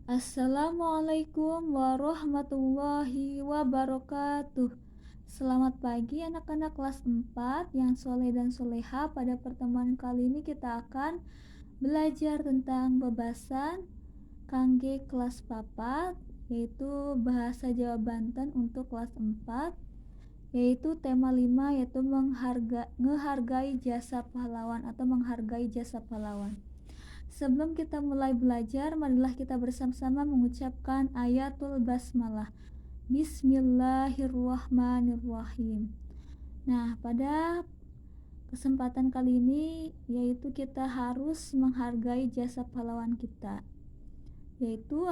Assalamualaikum warahmatullahi wabarakatuh. Selamat pagi anak-anak kelas 4 yang soleh dan soleha. Pada pertemuan kali ini kita akan belajar tentang bebasan Kangge kelas papat, yaitu bahasa Jawa Banten untuk kelas 4, yaitu tema 5, yaitu menghargai jasa pahlawan atau menghargai jasa pahlawan. Sebelum kita mulai belajar, marilah kita bersama-sama mengucapkan ayatul basmalah. Bismillahirrahmanirrahim. Nah, pada kesempatan kali ini yaitu kita harus menghargai jasa pahlawan kita. Yaitu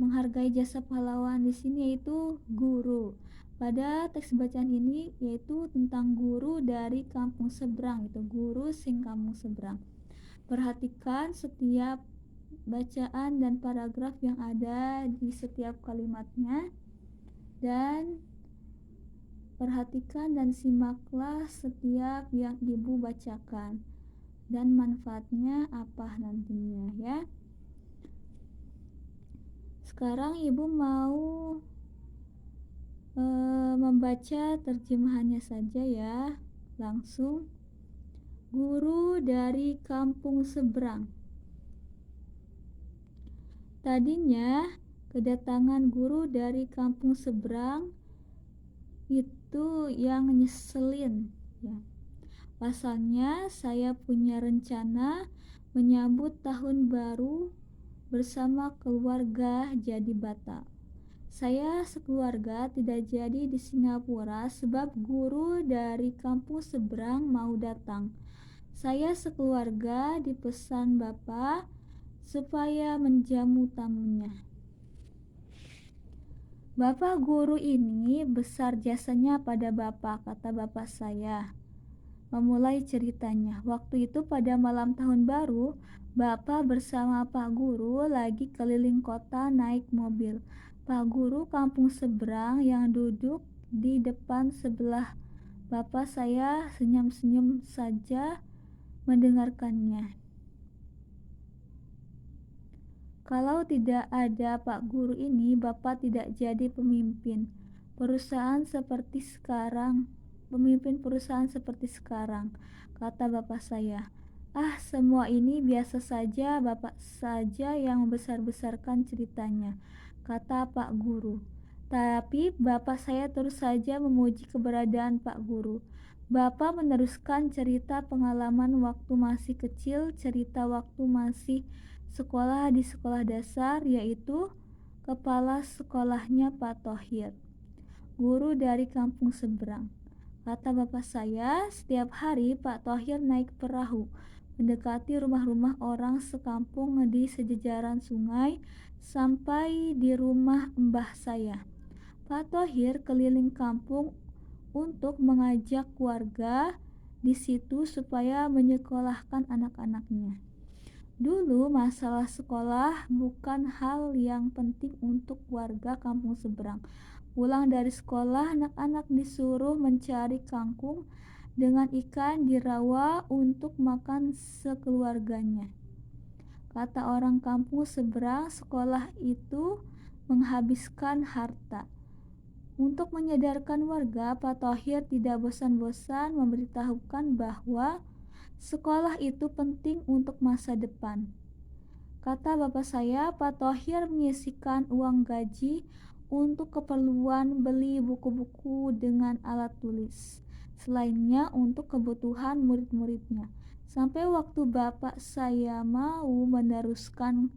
menghargai jasa pahlawan di sini yaitu guru. Pada teks bacaan ini yaitu tentang guru dari kampung seberang, itu guru sing kampung seberang. Perhatikan setiap bacaan dan paragraf yang ada di setiap kalimatnya, dan perhatikan dan simaklah setiap yang ibu bacakan dan manfaatnya apa nantinya ya. Sekarang ibu mau membaca terjemahannya saja ya. Langsung. Guru dari kampung seberang. Tadinya kedatangan guru dari kampung seberang itu yang nyeselin ya. Pasalnya saya punya rencana menyambut tahun baru bersama keluarga jadi batal. Saya sekeluarga tidak jadi di Singapura sebab guru dari kampung seberang mau datang. Saya sekeluarga dipesan Bapak supaya menjamu tamunya. Bapak guru ini besar jasanya pada Bapak, kata bapak saya. Memulai ceritanya, waktu itu pada malam tahun baru, Bapak bersama Pak Guru lagi keliling kota naik mobil. Pak Guru kampung seberang yang duduk di depan sebelah Bapak saya senyum-senyum saja mendengarkannya. Kalau tidak ada Pak Guru ini, Bapak tidak jadi pemimpin perusahaan seperti sekarang, kata bapak saya. Ah, semua ini biasa saja, Bapak saja yang membesar-besarkan ceritanya, kata Pak Guru. Tapi Bapak saya terus saja memuji keberadaan Pak Guru. Bapak meneruskan cerita pengalaman waktu masih kecil, cerita waktu masih sekolah di sekolah dasar, yaitu kepala sekolahnya Pak Thohir, guru dari kampung seberang. Kata bapak saya, setiap hari Pak Thohir naik perahu mendekati rumah-rumah orang sekampung di sejajaran sungai sampai di rumah mbah saya. Pak Thohir keliling kampung untuk mengajak warga di situ supaya menyekolahkan anak-anaknya. Dulu masalah sekolah bukan hal yang penting untuk warga kampung seberang. Pulang dari sekolah, anak-anak disuruh mencari kangkung dengan ikan di rawa untuk makan sekeluarganya. Kata orang kampung seberang, sekolah itu menghabiskan harta. Untuk menyadarkan warga, Pak Thohir tidak bosan-bosan memberitahukan bahwa sekolah itu penting untuk masa depan. Kata bapak saya, Pak Thohir menyisihkan uang gaji untuk keperluan beli buku-buku dengan alat tulis, selainnya untuk kebutuhan murid-muridnya. Sampai waktu bapak saya mau meneruskan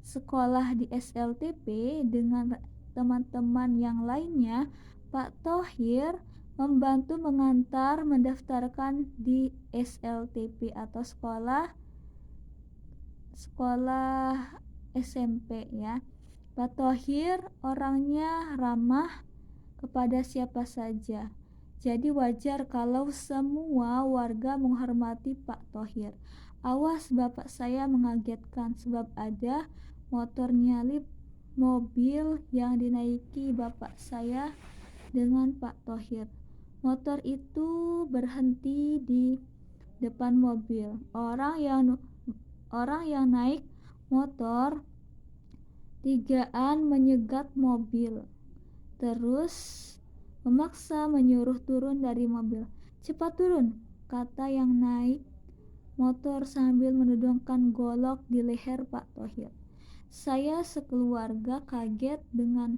sekolah di SLTP dengan teman-teman yang lainnya, Pak Thohir membantu mengantar mendaftarkan di SLTP atau sekolah SMP ya. Pak Thohir orangnya ramah kepada siapa saja. Jadi wajar kalau semua warga menghormati Pak Thohir. Awas, bapak saya mengagetkan sebab ada motor nyalip mobil yang dinaiki bapak saya dengan Pak Thohir. Motor itu berhenti di depan mobil. Orang yang naik motor Tigaan menyegat mobil, terus memaksa menyuruh turun dari mobil. "Cepat turun," kata yang naik motor sambil menodongkan golok di leher Pak Thohir. Saya sekeluarga kaget dengan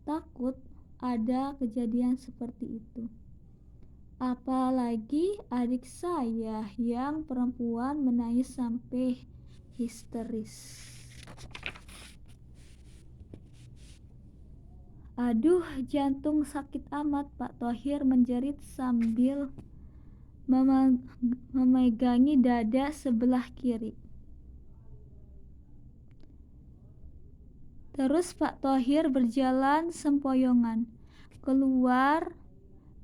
takut ada kejadian seperti itu. Apalagi adik saya yang perempuan menangis sampai histeris. "Aduh, jantung sakit amat," Pak Thohir menjerit sambil memegangi dada sebelah kiri. Terus Pak Thohir berjalan sempoyongan keluar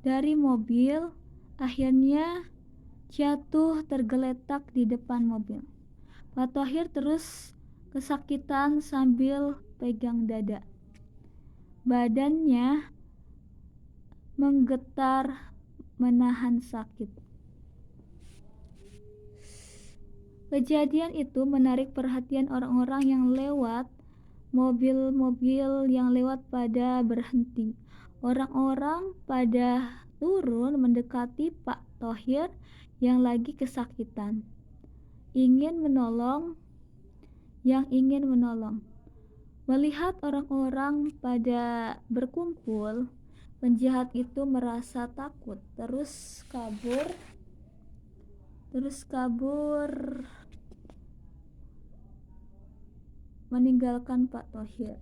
dari mobil, akhirnya jatuh tergeletak di depan mobil. Pak Thohir terus kesakitan sambil pegang dada. Badannya menggetar menahan sakit. Kejadian itu menarik perhatian orang-orang yang lewat. Mobil-mobil yang lewat pada berhenti. Orang-orang pada turun mendekati Pak Thohir yang lagi kesakitan. Ingin menolong. Melihat orang-orang pada berkumpul, penjahat itu merasa takut, terus kabur meninggalkan Pak Thohir.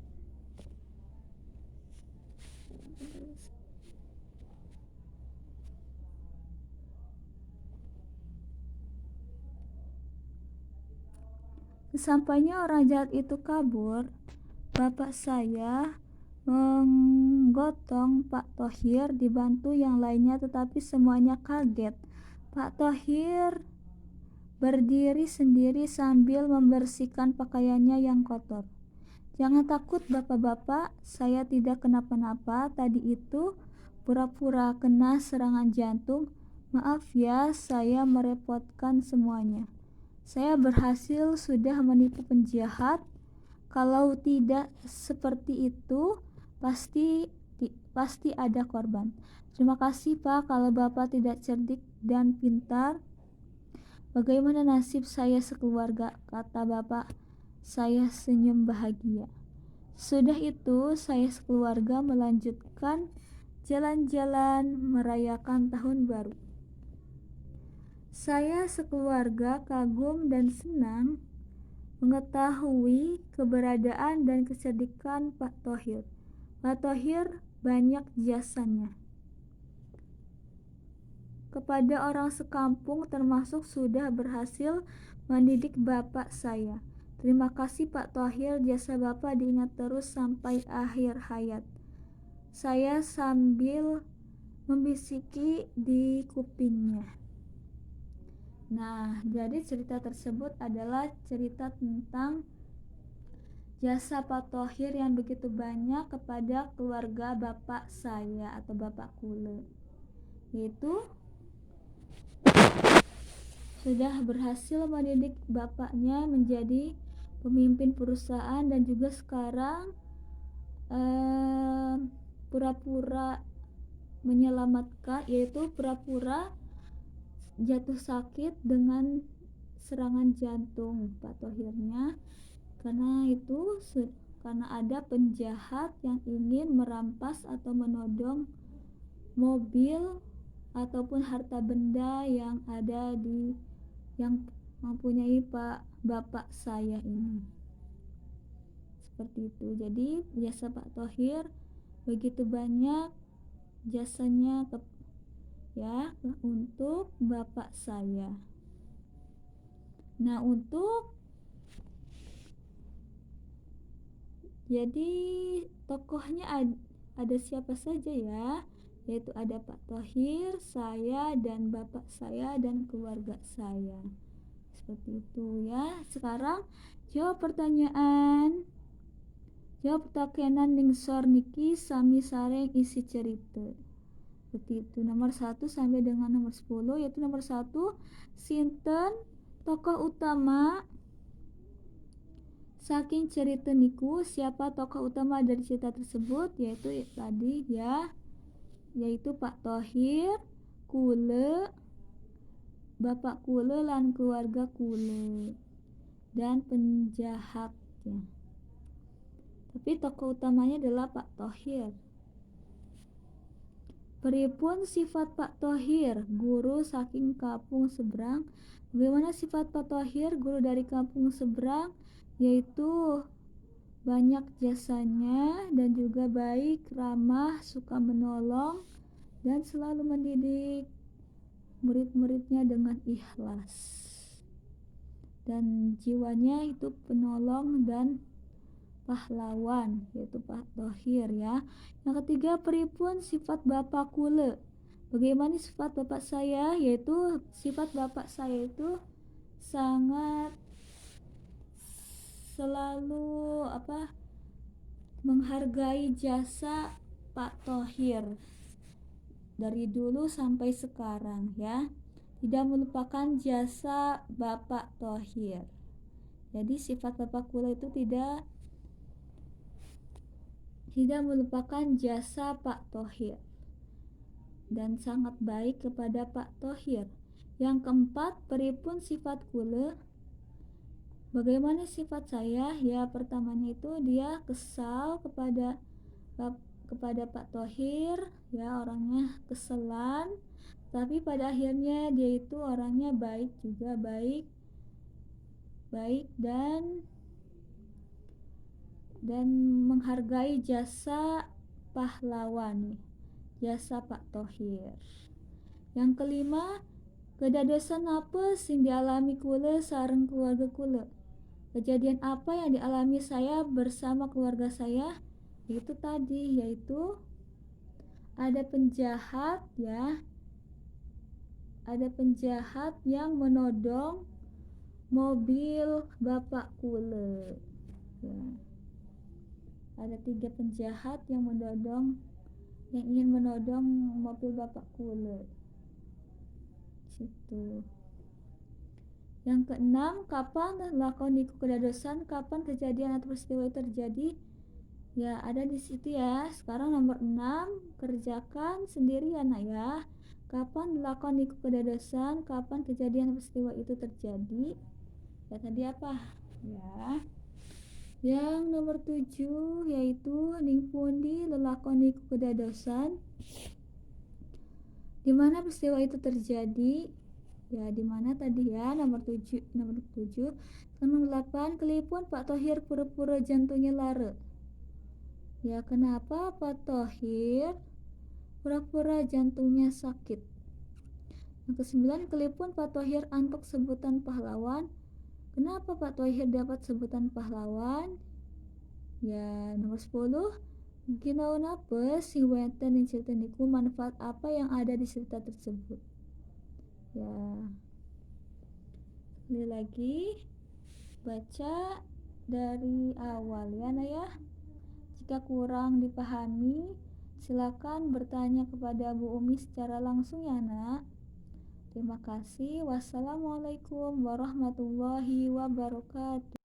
Sesampainya orang jahat itu kabur, bapak saya menggotong Pak Thohir dibantu yang lainnya, tetapi semuanya kaget. Pak Thohir berdiri sendiri sambil membersihkan pakaiannya yang kotor. "Jangan takut bapak-bapak, saya tidak kenapa-napa. Tadi itu pura-pura kena serangan jantung. Maaf ya, saya merepotkan semuanya. Saya berhasil sudah menipu penjahat. Kalau tidak seperti itu, pasti ada korban. Terima kasih Pak, kalau Bapak tidak cerdik dan pintar. Bagaimana nasib saya sekeluarga?" kata bapak. Saya senyum bahagia. Sudah itu, saya sekeluarga melanjutkan jalan-jalan merayakan tahun baru. Saya sekeluarga kagum dan senang mengetahui keberadaan dan kecerdikan Pak Thohir. Pak Thohir banyak jasanya kepada orang sekampung, termasuk sudah berhasil mendidik bapak saya. Terima kasih Pak Thohir, jasa Bapak diingat terus sampai akhir hayat. Saya sambil membisiki di kupingnya. Nah, jadi cerita tersebut adalah cerita tentang jasa Pak Thohir yang begitu banyak kepada keluarga bapak saya atau Bapak Kule. Yaitu sudah berhasil mendidik bapaknya menjadi pemimpin perusahaan dan juga sekarang pura-pura menyelamatkan, yaitu pura-pura jatuh sakit dengan serangan jantung Pak Thohirnya, karena ada penjahat yang ingin merampas atau menodong mobil ataupun harta benda yang mempunyai bapak saya ini. Seperti itu. Jadi jasa Pak Thohir begitu banyak jasanya untuk bapak saya. Nah, jadi tokohnya ada siapa saja ya? Yaitu ada Pak Thohir, saya, dan bapak saya dan keluarga saya. Seperti itu ya. Sekarang jawab pertanyaan. Jawab takenan ningsor niki sami sareng isi cerita. Seperti itu. Nomor 1 sampai dengan nomor 10, yaitu nomor 1, sinten tokoh utama saking cerita niku siapa tokoh utama dari cerita tersebut, yaitu tadi ya, yaitu Pak Thohir, Kule, Bapak Kule lan keluarga Kule dan penjahatnya. Tapi tokoh utamanya adalah Pak Thohir. Pripun sifat Pak Thohir, guru saking kampung seberang? Bagaimana sifat Pak Thohir, guru dari kampung seberang? Yaitu banyak jasanya dan juga baik, ramah, suka menolong, dan selalu mendidik murid-muridnya dengan ikhlas. Dan jiwanya itu penolong dan pahlawan, yaitu Pak Thohir ya. Yang ketiga, pripun sifat Bapak Kule? Bagaimana sifat bapak saya? Yaitu sifat bapak saya itu sangat selalu menghargai jasa Pak Thohir dari dulu sampai sekarang ya. Tidak melupakan jasa Bapak Thohir. Jadi sifat Bapak Kule itu tidak melupakan jasa Pak Thohir dan sangat baik kepada Pak Thohir. Yang keempat, pripun sifat Kule? Bagaimana sifat saya? Ya, pertamanya itu dia kesal kepada Pak Thohir, ya, orangnya keselan, tapi pada akhirnya dia itu orangnya baik juga, baik dan menghargai jasa pahlawan, jasa Pak Thohir. Yang kelima, kedadosan apa sing dialami Kule sareng keluarga Kule? Kejadian apa yang dialami saya bersama keluarga saya? Itu tadi, yaitu ada penjahat ya, ada penjahat yang menodong mobil Bapak Kule ya. Ada 3 penjahat yang ingin menodong mobil Bapak Kule situ. Yang keenam, kapan lakoniku kedadosan? Kapan kejadian atau peristiwa itu terjadi? Ya, ada di situ ya. Sekarang nomor 6, kerjakan sendiri ya nak ya. Kapan lakoniku kedadosan? Kapan kejadian atau peristiwa itu terjadi? Ya, tadi apa? Ya. Yang nomor 7 yaitu ning pundi lelakoniku kedadosan? Di mana peristiwa itu terjadi? Ya, di mana tadi ya? Nomor 7. Nomor 8, kelipun Pak Thohir pura-pura jantungnya lare. Ya, kenapa Pak Thohir pura-pura jantungnya sakit? Yang ke-9, kelipun Pak Thohir antuk sebutan pahlawan. Kenapa Pak Thohir dapat sebutan pahlawan? Ya, nomor 10, ginaon apa sing wenten ing cerita niku, manfaat apa yang ada di cerita tersebut? Ya, sekali lagi baca dari awal ya nak ya. Jika kurang dipahami, silakan bertanya kepada Bu Umi secara langsung ya nak. Terima kasih. Wassalamualaikum warahmatullahi wabarakatuh.